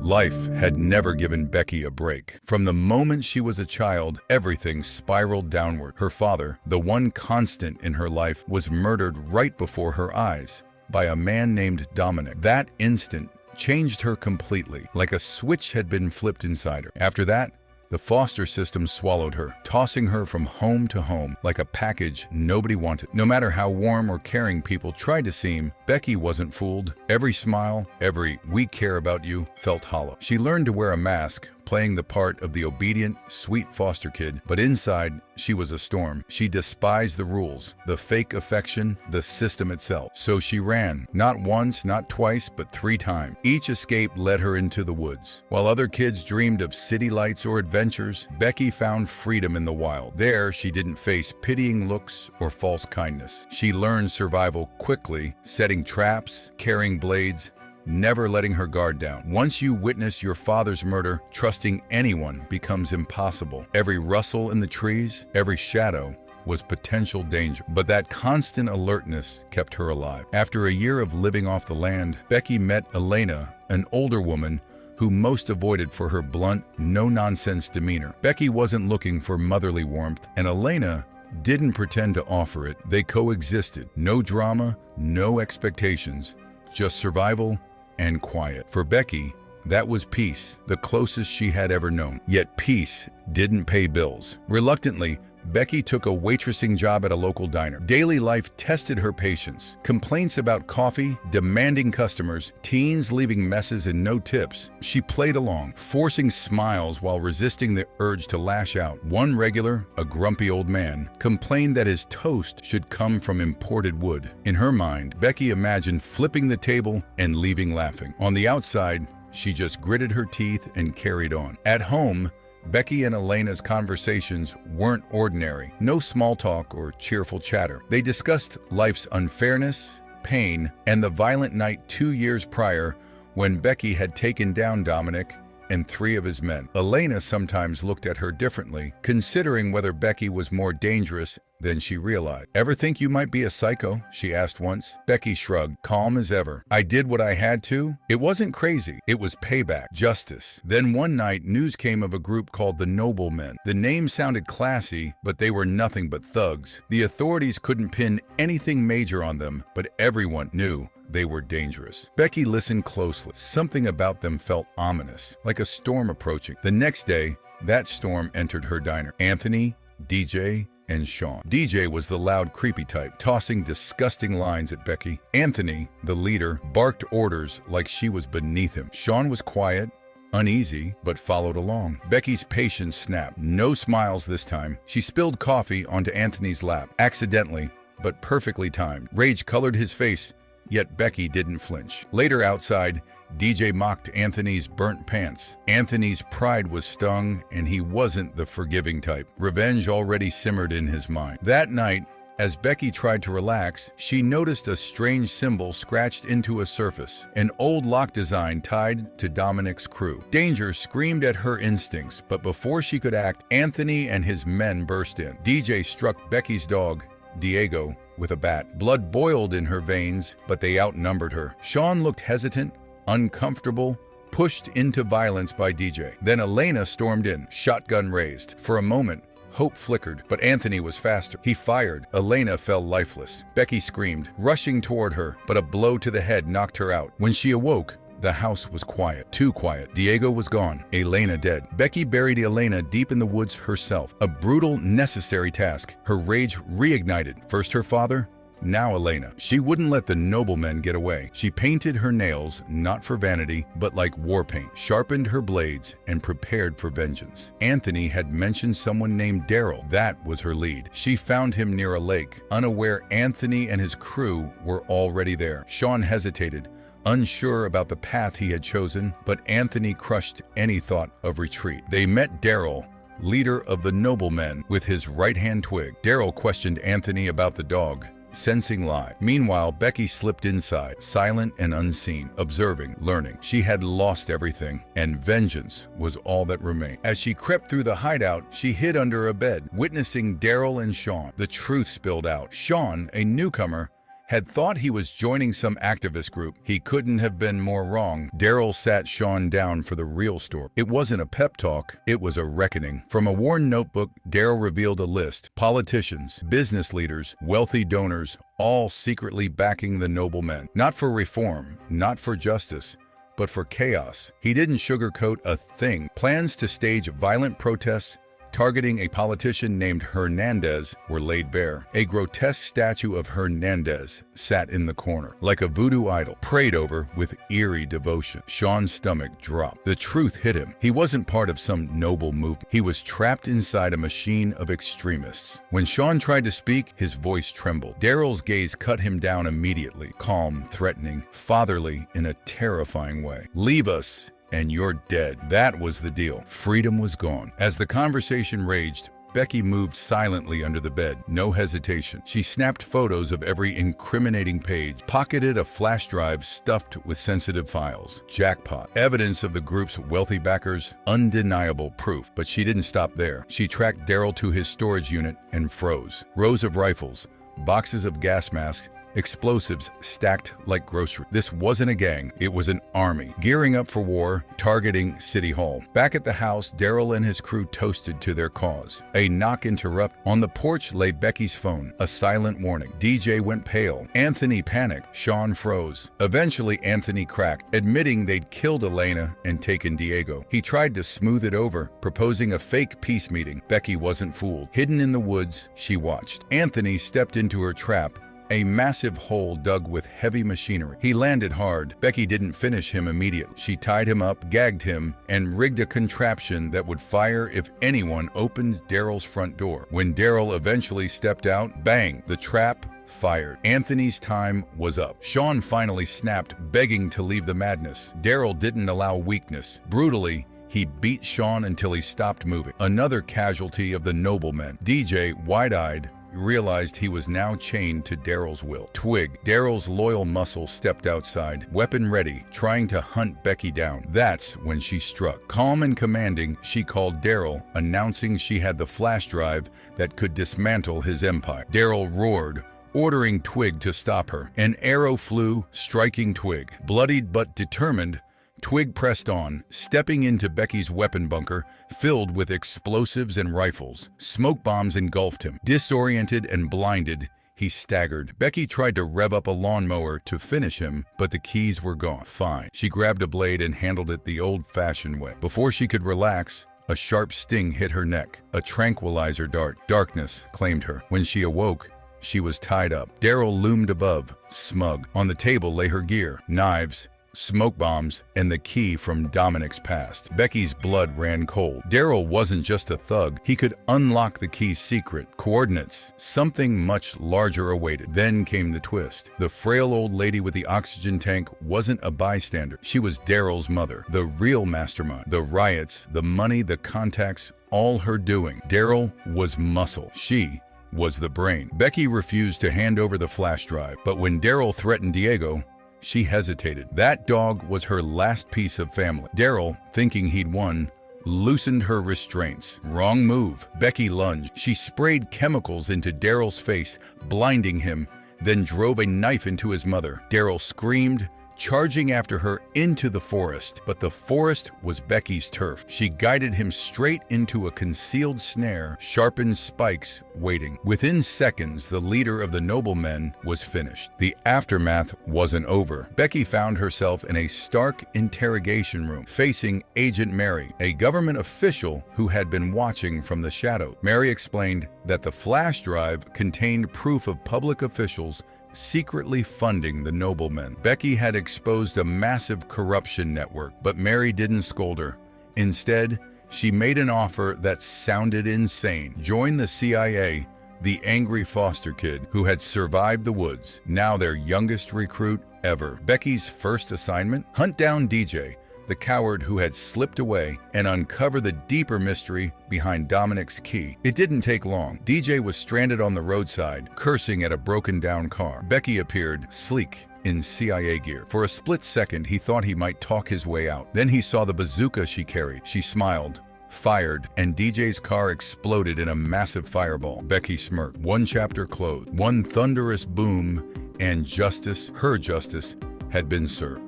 Life had never given Becky a break. From the moment she was a child, everything spiraled downward. Her father, the one constant in her life, was murdered right before her eyes by a man named Dominic. That instant changed her completely, like a switch had been flipped inside her. After that, the foster system swallowed her, tossing her from home to home like a package nobody wanted. No matter how warm or caring people tried to seem, Becky wasn't fooled. Every smile, every "we care about you" felt hollow. She learned to wear a mask, playing the part of the obedient, sweet foster kid, but inside, she was a storm. She despised the rules, the fake affection, the system itself. So she ran, not once, not twice, but 3 times. Each escape led her into the woods. While other kids dreamed of city lights or adventures, Becky found freedom in the wild. There, she didn't face pitying looks or false kindness. She learned survival quickly, setting traps, carrying blades, never letting her guard down. Once you witness your father's murder, trusting anyone becomes impossible. Every rustle in the trees, every shadow was potential danger, but that constant alertness kept her alive. After a year of living off the land, Becky met Elena, an older woman who most avoided for her blunt, no-nonsense demeanor. Becky wasn't looking for motherly warmth, and Elena didn't pretend to offer it. They coexisted. No drama, no expectations, just survival and quiet. For Becky, that was peace, the closest she had ever known. Yet peace didn't pay bills. Reluctantly, Becky took a waitressing job at a local diner. Daily life tested her patience. Complaints about coffee, demanding customers, teens leaving messes and no tips. She played along, forcing smiles while resisting the urge to lash out. One regular, a grumpy old man, complained that his toast should come from imported wood. In her mind, Becky imagined flipping the table and leaving laughing. On the outside, she just gritted her teeth and carried on. At home, Becky and Elena's conversations weren't ordinary. No small talk or cheerful chatter. They discussed life's unfairness, pain, and the violent night 2 years prior when Becky had taken down Dominic and 3 of his men. Elena sometimes looked at her differently, considering whether Becky was more dangerous than she realized. "Ever think you might be a psycho?" she asked once. Becky shrugged, calm as ever. "I did what I had to. It wasn't crazy. It was payback, justice." Then one night, news came of a group called the Noblemen. The name sounded classy, but they were nothing but thugs. The authorities couldn't pin anything major on them, but everyone knew they were dangerous. Becky listened closely. Something about them felt ominous, like a storm approaching. The next day, that storm entered her diner. Anthony, DJ, and Sean. DJ was the loud, creepy type, tossing disgusting lines at Becky. Anthony, the leader, barked orders like she was beneath him. Sean was quiet, uneasy, but followed along. Becky's patience snapped. No smiles this time. She spilled coffee onto Anthony's lap, accidentally, but perfectly timed. Rage colored his face, yet Becky didn't flinch. Later outside, DJ mocked Anthony's burnt pants. Anthony's pride was stung, and he wasn't the forgiving type. Revenge already simmered in his mind. That night, as Becky tried to relax, she noticed a strange symbol scratched into a surface, an old lock design tied to Dominic's crew. Danger screamed at her instincts, but before she could act, Anthony and his men burst in. DJ struck Becky's dog, Diego, with a bat. Blood boiled in her veins, but they outnumbered her. Sean looked hesitant, uncomfortable, pushed into violence by DJ. Then Elena stormed in, shotgun raised. For a moment, hope flickered, but Anthony was faster. He fired. Elena fell lifeless. Becky screamed, rushing toward her, but a blow to the head knocked her out. When she awoke, the house was quiet, too quiet. Diego was gone, Elena dead. Becky buried Elena deep in the woods herself, a brutal, necessary task. Her rage reignited. First her father, now Elena. She wouldn't let the noblemen get away. She painted her nails, not for vanity, but like war paint, sharpened her blades, and prepared for vengeance. Anthony had mentioned someone named Daryl. That was her lead. She found him near a lake, unaware Anthony and his crew were already there. Sean hesitated, unsure about the path he had chosen, but Anthony crushed any thought of retreat. They met Daryl, leader of the noblemen, with his right-hand twig. Daryl questioned Anthony about the dog, sensing lie. Meanwhile, Becky slipped inside, silent and unseen, observing, learning. She had lost everything, and vengeance was all that remained. As she crept through the hideout, she hid under a bed, witnessing Daryl and Sean. The truth spilled out. Sean, a newcomer, had thought he was joining some activist group. He couldn't have been more wrong. Daryl sat Sean down for the real story. It wasn't a pep talk, it was a reckoning. From a worn notebook, Daryl revealed a list. Politicians, business leaders, wealthy donors, all secretly backing the noblemen. Not for reform, not for justice, but for chaos. He didn't sugarcoat a thing. Plans to stage violent protests targeting a politician named Hernandez were laid bare. A grotesque statue of Hernandez sat in the corner, like a voodoo idol, prayed over with eerie devotion. Sean's stomach dropped. The truth hit him. He wasn't part of some noble movement. He was trapped inside a machine of extremists. When Sean tried to speak, his voice trembled. Daryl's gaze cut him down immediately, calm, threatening, fatherly in a terrifying way. "Leave us, and you're dead." That was the deal. Freedom was gone. As the conversation raged, Becky moved silently under the bed, no hesitation. She snapped photos of every incriminating page, pocketed a flash drive stuffed with sensitive files. Jackpot. Evidence of the group's wealthy backers, undeniable proof. But she didn't stop there. She tracked Daryl to his storage unit and froze. Rows of rifles, boxes of gas masks, explosives stacked like groceries. This wasn't a gang, it was an army, gearing up for war, targeting City Hall. Back at the house, Daryl and his crew toasted to their cause. A knock interrupted. On the porch lay Becky's phone, a silent warning. DJ went pale. Anthony panicked. Sean froze. Eventually, Anthony cracked, admitting they'd killed Elena and taken Diego. He tried to smooth it over, proposing a fake peace meeting. Becky wasn't fooled. Hidden in the woods, she watched. Anthony stepped into her trap, a massive hole dug with heavy machinery. He landed hard. Becky didn't finish him immediately. She tied him up, gagged him, and rigged a contraption that would fire if anyone opened Daryl's front door. When Daryl eventually stepped out, bang, the trap fired. Anthony's time was up. Sean finally snapped, begging to leave the madness. Daryl didn't allow weakness. Brutally, he beat Sean until he stopped moving. Another casualty of the noblemen. DJ, wide-eyed, realized he was now chained to Daryl's will. Twig, Daryl's loyal muscle, stepped outside, weapon ready, trying to hunt Becky down. That's when she struck. Calm and commanding, she called Daryl, announcing she had the flash drive that could dismantle his empire. Daryl roared, ordering Twig to stop her. An arrow flew, striking Twig. Bloodied but determined, Twig pressed on, stepping into Becky's weapon bunker, filled with explosives and rifles. Smoke bombs engulfed him. Disoriented and blinded, he staggered. Becky tried to rev up a lawnmower to finish him, but the keys were gone. Fine. She grabbed a blade and handled it the old-fashioned way. Before she could relax, a sharp sting hit her neck. A tranquilizer dart. Darkness claimed her. When she awoke, she was tied up. Daryl loomed above, smug. On the table lay her gear, knives, smoke bombs, and the key from Dominic's past. Becky's blood ran cold. Daryl wasn't just a thug. He could unlock the key's secret. Coordinates. Something much larger awaited. Then came the twist. The frail old lady with the oxygen tank wasn't a bystander. She was Daryl's mother, the real mastermind. The riots, the money, the contacts, all her doing. Daryl was muscle. She was the brain. Becky refused to hand over the flash drive, but when Daryl threatened Diego, she hesitated. That dog was her last piece of family. Daryl, thinking he'd won, loosened her restraints. Wrong move. Becky lunged. She sprayed chemicals into Daryl's face, blinding him, then drove a knife into his mother. Daryl screamed, charging after her into the forest. But the forest was Becky's turf. She guided him straight into a concealed snare, sharpened spikes waiting. Within seconds, the leader of the noblemen was finished. The aftermath wasn't over. Becky found herself in a stark interrogation room, facing Agent Mary, a government official who had been watching from the shadows. Mary explained that the flash drive contained proof of public officials secretly funding the noblemen. Becky had exposed a massive corruption network, but Mary didn't scold her. Instead, she made an offer that sounded insane. Join the CIA, the angry foster kid who had survived the woods, now their youngest recruit ever. Becky's first assignment? Hunt down DJ, the coward who had slipped away, and uncover the deeper mystery behind Dominic's key. It didn't take long. DJ was stranded on the roadside, cursing at a broken-down car. Becky appeared, sleek, in CIA gear. For a split second, he thought he might talk his way out. Then he saw the bazooka she carried. She smiled, fired, and DJ's car exploded in a massive fireball. Becky smirked. One chapter closed. One thunderous boom, and justice, her justice, had been served.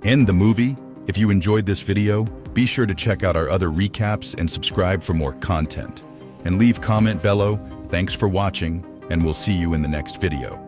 End the movie. If you enjoyed this video, be sure to check out our other recaps and subscribe for more content. And leave comment below. Thanks for watching, and we'll see you in the next video.